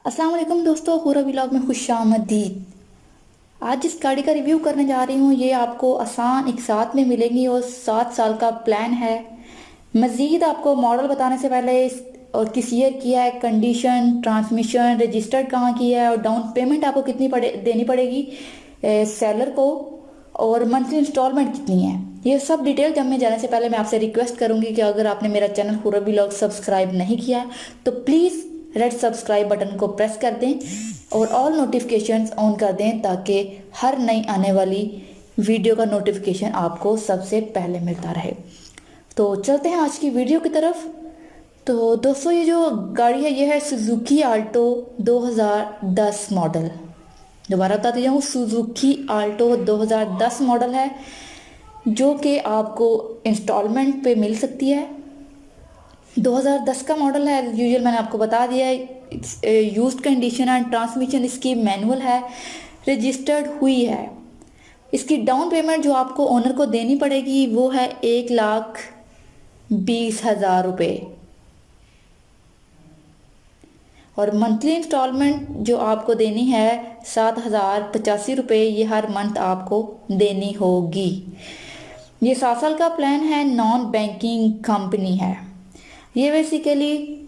अस्सलाम वालेकुम दोस्तों, हुरा व्लॉग में खुशामदीद। आज जिस गाड़ी का रिव्यू करने जा रही हूँ ये आपको आसान एक साथ में मिलेंगी और 7 साल का प्लान है। मज़ीद आपको मॉडल बताने से पहले और किस ईयर की है, कंडीशन, ट्रांसमिशन, रजिस्टर्ड कहाँ की है और डाउन पेमेंट आपको कितनी देनी पड़ेगी सेलर को, और मंथली इंस्टॉलमेंट कितनी है, ये सब डिटेल जानने जाने से पहले मैं आपसे रिक्वेस्ट करूंगी कि अगर आपने मेरा चैनल हुरा व्लॉग सब्सक्राइब नहीं किया है तो प्लीज़ रेड सब्सक्राइब बटन को प्रेस कर दें और ऑल नोटिफिकेशंस ऑन कर दें ताकि हर नई आने वाली वीडियो का नोटिफिकेशन आपको सबसे पहले मिलता रहे। तो चलते हैं आज की वीडियो की तरफ। तो दोस्तों ये जो गाड़ी है ये है सुजुकी आल्टो 2010 मॉडल। दोबारा बताती जाऊँ, सुजुकी आल्टो 2010 मॉडल है जो कि आपको इंस्टॉलमेंट पे मिल सकती है। 2010 का मॉडल है, यूजुअल मैंने आपको बता दिया है। यूज्ड कंडीशन एंड ट्रांसमिशन इसकी मैनुअल है, रजिस्टर्ड हुई है। इसकी डाउन पेमेंट जो आपको ओनर को देनी पड़ेगी वो है 1,20,000 रुपये, और मंथली इंस्टॉलमेंट जो आपको देनी है 7,085 रुपये, ये हर मंथ आपको देनी होगी। ये 7 साल का प्लान है, नॉन बैंकिंग कंपनी है। ये बेसिकली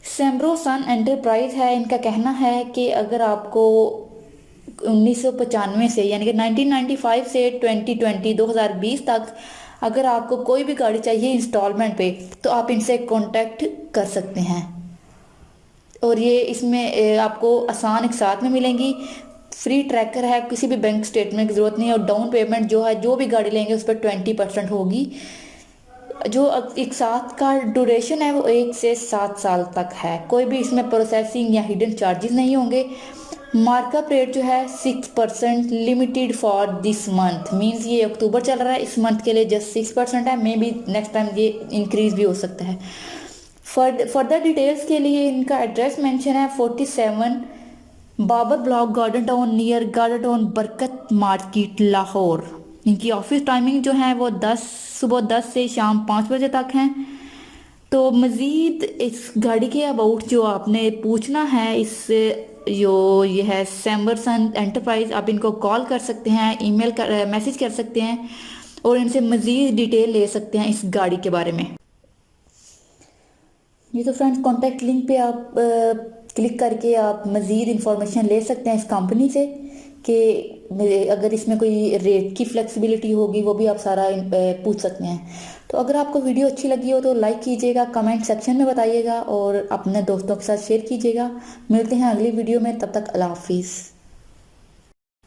सेम्ब्रोसन एंटरप्राइज है। इनका कहना है कि अगर आपको 1995 से यानी कि 1995 से 2020 तक अगर आपको कोई भी गाड़ी चाहिए इंस्टॉलमेंट पे तो आप इनसे कांटेक्ट कर सकते हैं, और ये इसमें आपको आसान एक साथ में मिलेंगी। फ्री ट्रैकर है, किसी भी बैंक स्टेटमेंट की ज़रूरत नहीं है, और डाउन पेमेंट जो है जो भी गाड़ी लेंगे उस पर 20% होगी। जो एक साथ का ड्यूरेशन है वो 1 से 7 साल तक है। कोई भी इसमें प्रोसेसिंग या हिडन चार्जेस नहीं होंगे। मार्कअप रेट जो है 6% limited for this month, means ये अक्टूबर चल रहा है, इस मंथ के लिए जस्ट 6% है। मे बी नेक्स्ट टाइम ये इंक्रीज भी हो सकता है। फर्दर डिटेल्स के लिए इनका एड्रेस मेंशन है 47 Babar block, garden town, near garden town, Barkat market, Lahore. इनकी ऑफिस टाइमिंग जो है वो सुबह 10 से शाम 5 बजे तक हैं। तो मज़ीद इस गाड़ी के अबाउट जो आपने पूछना है, इस जो ये है सेम्बरसन एंटरप्राइज, आप इनको कॉल कर सकते हैं, ईमेल कर मैसेज कर सकते हैं और इनसे मज़ीद डिटेल ले सकते हैं इस गाड़ी के बारे में। ये तो फ्रेंड्स कॉन्टैक्ट लिंक पे आप क्लिक करके आप मज़ीद इंफॉर्मेशन ले सकते हैं इस कंपनी से कि अगर इसमें कोई रेट की फ्लेक्सिबिलिटी होगी वो भी आप सारा पूछ सकते हैं। तो अगर आपको वीडियो अच्छी लगी हो तो लाइक कीजिएगा, कमेंट सेक्शन में बताइएगा और अपने दोस्तों के साथ शेयर कीजिएगा। मिलते हैं अगली वीडियो में, तब तक अल्लाह हाफिज़।